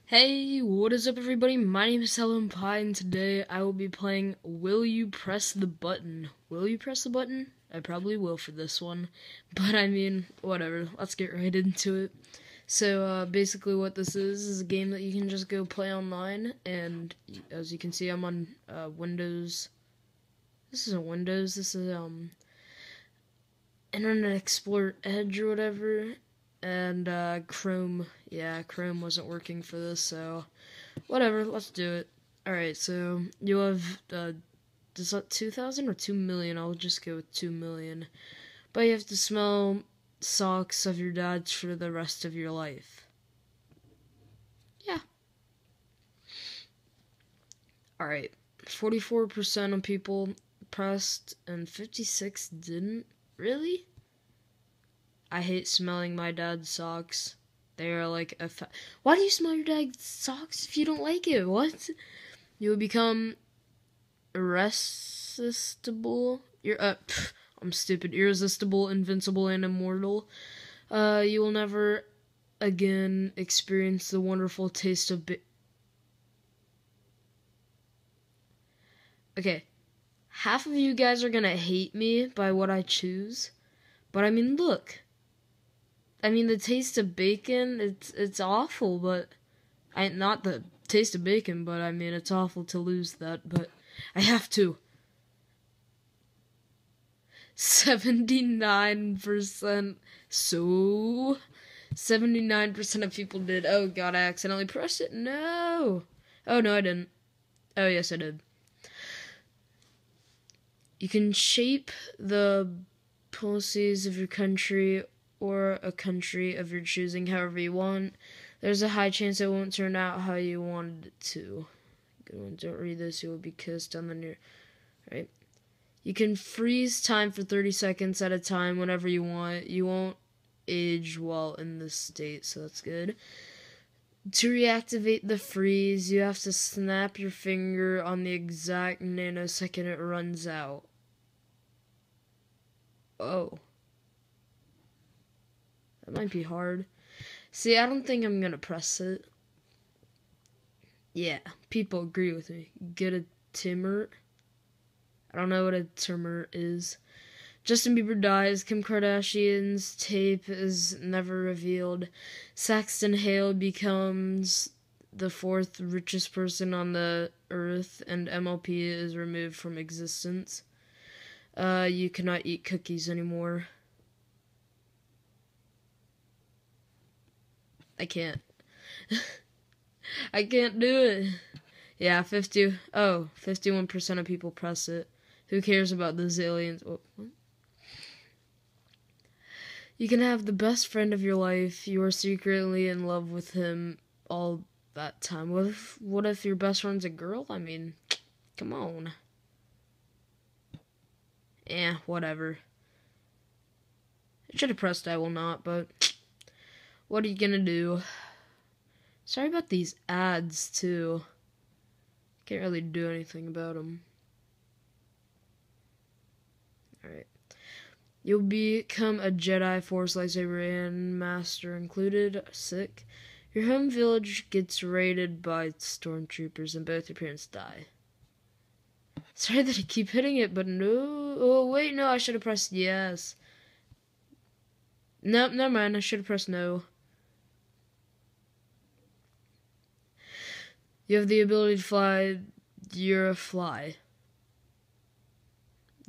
Hey, what is up everybody? My name is Helen Pie and today I will be playing Will You Press the Button? Will you press the button? I probably will for this one, but I mean, whatever, let's get right into it. So, basically what this is a game that you can just go play online, and as you can see I'm on, Windows. This isn't Windows, this is, Internet Explorer Edge or whatever. And Chrome, yeah, Chrome wasn't working for this, so whatever, let's do it. Alright, so you have, is that 2,000 or 2 million? I'll just go with 2 million. But you have to smell socks of your dad's for the rest of your life. Yeah. Alright, 44% of people pressed and 56 didn't. Really? I hate smelling my dad's socks. They are like why do you smell your dad's socks if you don't like it? What? You will become irresistible. I'm stupid. Irresistible, invincible, and immortal. You will never again experience the wonderful taste of Okay. Half of you guys are gonna hate me by what I choose. But I mean, look. I mean, the taste of bacon, it's awful, but not the taste of bacon, but I mean, it's awful to lose that, but I have to. 79%, so 79% of people did. Oh god, I accidentally pressed it. No. Oh no, I didn't. Oh yes, I did. You can shape the policies of your country or a country of your choosing however you want. There's a high chance it won't turn out how you wanted it to. Good one, don't read this, you will be kissed on the near. Right? You can freeze time for 30 seconds at a time whenever you want. You won't age while in this state, so that's good. To reactivate the freeze, you have to snap your finger on the exact nanosecond it runs out. Oh. That might be hard. See, I don't think I'm gonna press it. Yeah, people agree with me. Get a tumor. I don't know what a tumor is. Justin Bieber dies. Kim Kardashian's tape is never revealed. Saxton Hale becomes the 4th richest person on the earth, and MLP is removed from existence. You cannot eat cookies anymore. I can't. I can't do it. Yeah, 51% of people press it. Who cares about those aliens? Oh, what? You can have the best friend of your life. You are secretly in love with him all that time. What if your best friend's a girl? I mean, come on. Whatever. I should have pressed I will not, but what are you gonna do? Sorry about these ads, too. Can't really do anything about them. Alright. You'll become a Jedi, Force lightsaber, and Master included. Sick. Your home village gets raided by stormtroopers, and both your parents die. Sorry that I keep hitting it, but no. Oh, wait, no, I should have pressed yes. Nope, never mind, I should have pressed no. You have the ability to fly. You're a fly.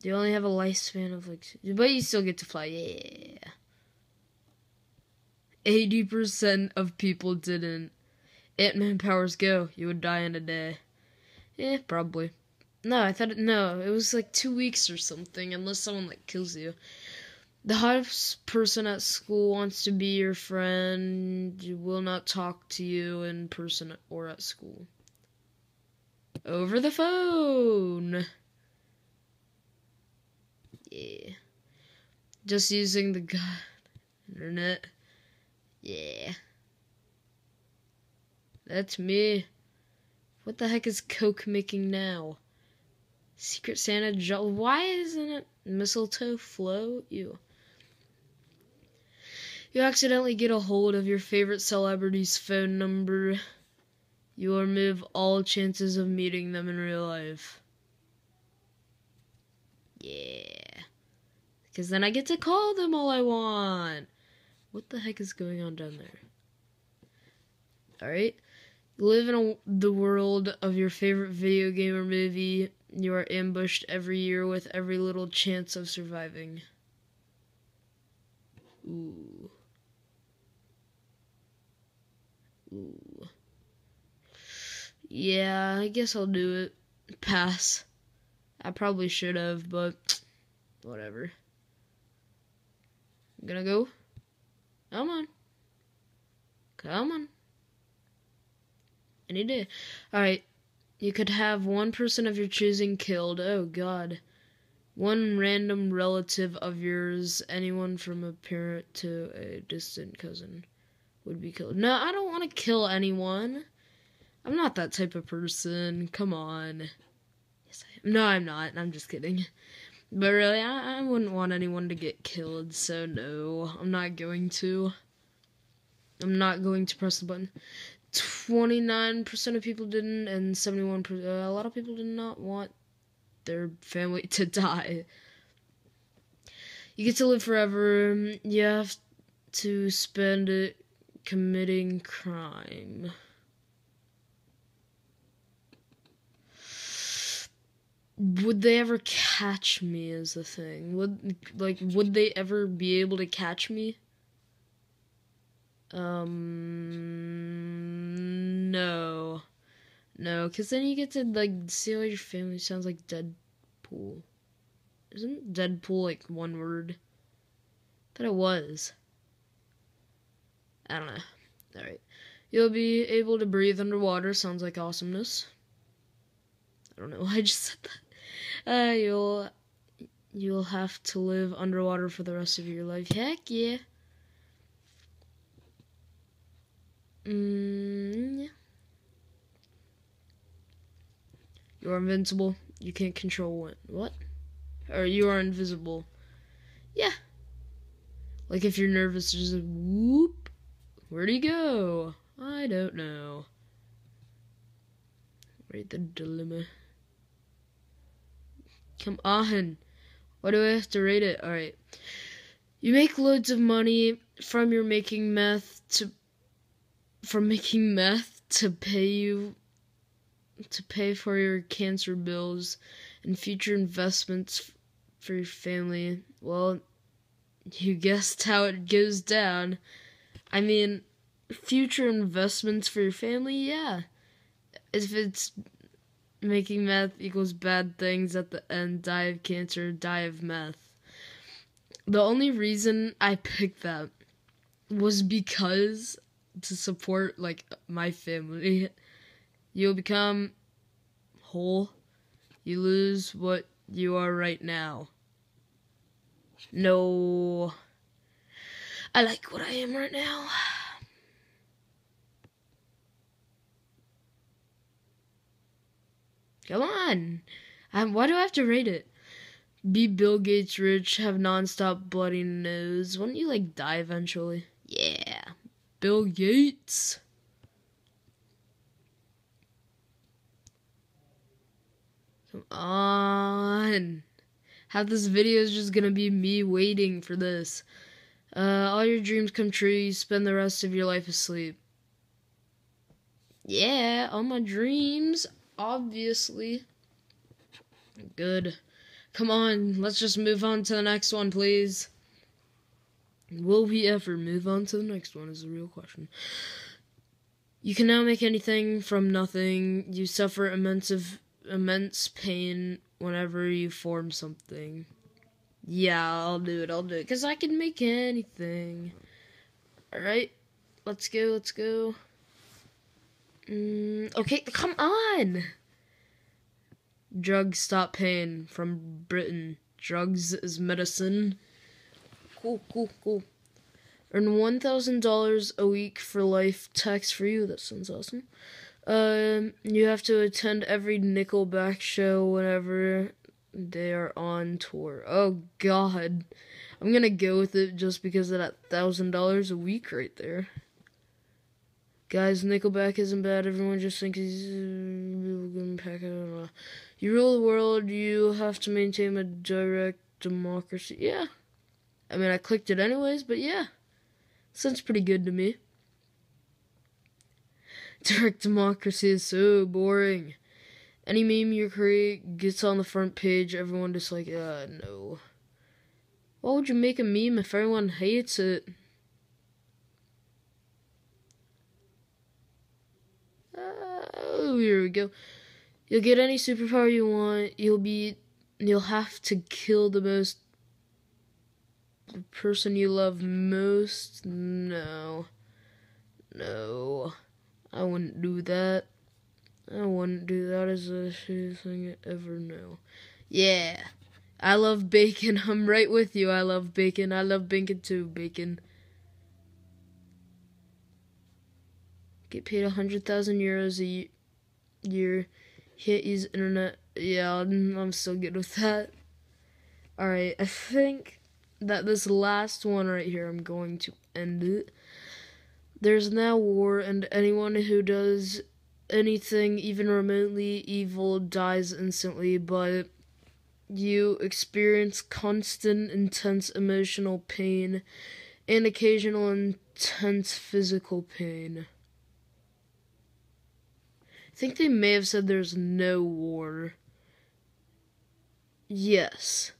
You only have a lifespan of but you still get to fly. Yeah. 80% of people didn't. Ant-Man powers go. You would die in a day. Yeah, probably. No, I thought it was like 2 weeks or something, unless someone kills you. The hottest person at school wants to be your friend. You will not talk to you in person or at school. Over the phone. Yeah. Just using the internet. Yeah. That's me. What the heck is Coke making now? Secret Santa why isn't it mistletoe flow? You accidentally get a hold of your favorite celebrity's phone number. You will remove all chances of meeting them in real life. Yeah. Because then I get to call them all I want. What the heck is going on down there? Alright. Live in the world of your favorite video game or movie. You are ambushed every year with every little chance of surviving. Ooh. Ooh. Yeah, I guess I'll do it. Pass. I probably should have, but whatever. I'm gonna go. Come on. Come on. Any day. Alright. You could have one person of your choosing killed. Oh, God. One random relative of yours, anyone from a parent to a distant cousin, would be killed. No, I don't want to kill anyone. I'm not that type of person. Come on. Yes, I am. No, I'm not. I'm just kidding. But really, I wouldn't want anyone to get killed, so no. I'm not going to. I'm not going to press the button. 29% of people didn't, and 71%. A lot of people did not want their family to die. You get to live forever. You have to spend it committing crime. Would they ever catch me is the thing. Would they ever be able to catch me? No. No, because then you get to, see all your family sounds like Deadpool. Isn't Deadpool, one word? I thought it was. I don't know. Alright. You'll be able to breathe underwater. Sounds like awesomeness. I don't know why I just said that. You'll have to live underwater for the rest of your life. Heck yeah. Yeah. You are invincible. You can't control wind. What? Or you are invisible. Yeah. Like if you're nervous, just whoop. Where'd he go? I don't know. Rate the dilemma. Come on. Why do I have to rate it? Alright. You make loads of money from making meth to pay for your cancer bills and future investments for your family. Well, you guessed how it goes down. I mean, future investments for your family, yeah. If it's making meth equals bad things at the end, die of cancer, die of meth. The only reason I picked that was because to support, my family. You'll become whole. You lose what you are right now. No. I like what I am right now. Come on. Why do I have to rate it? Be Bill Gates rich, have non-stop bloody nose. Wouldn't you, die eventually? Yeah. Bill Gates. Come on. Half this video is just gonna be me waiting for this. All your dreams come true. You spend the rest of your life asleep. Yeah, all my dreams, obviously. Good. Come on, let's just move on to the next one, please. Will we ever move on to the next one is the real question. You can now make anything from nothing. You suffer immense pain whenever you form something. Yeah, I'll do it, because I can make anything. Alright, let's go. Okay, come on! Drugs stop pain from Britain. Drugs is medicine. Cool. Earn $1,000 a week for life, tax free. That sounds awesome. You have to attend every Nickelback show whenever they are on tour. Oh God, I'm gonna go with it just because of that $1,000 a week right there. Guys, Nickelback isn't bad. Everyone just thinks he's pack. I don't know. You rule the world. You have to maintain a direct democracy. Yeah. I mean, I clicked it anyways, but yeah. Sounds pretty good to me. Direct democracy is so boring. Any meme you create gets on the front page. Everyone just like, no. Why would you make a meme if everyone hates it? Here we go. You'll get any superpower you want. You'll have to kill the person you love most. No. I wouldn't do that. I wouldn't do that as a shittiest thing ever. No. Yeah. I love bacon. I'm right with you. I love bacon. I love bacon too. Bacon. Get paid 100,000 euros a year. Can't use internet. Yeah, I'm still good with that. Alright, I think that this last one right here, I'm going to end it. There's now war, and anyone who does anything even remotely evil dies instantly, but you experience constant, intense emotional pain and occasional intense physical pain. I think they may have said there's no war. Yes.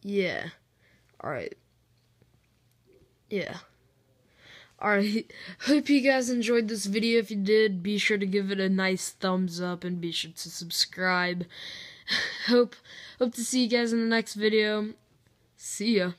Yeah. Alright. Yeah. Alright. Hope you guys enjoyed this video. If you did, be sure to give it a nice thumbs up and be sure to subscribe. Hope to see you guys in the next video. See ya.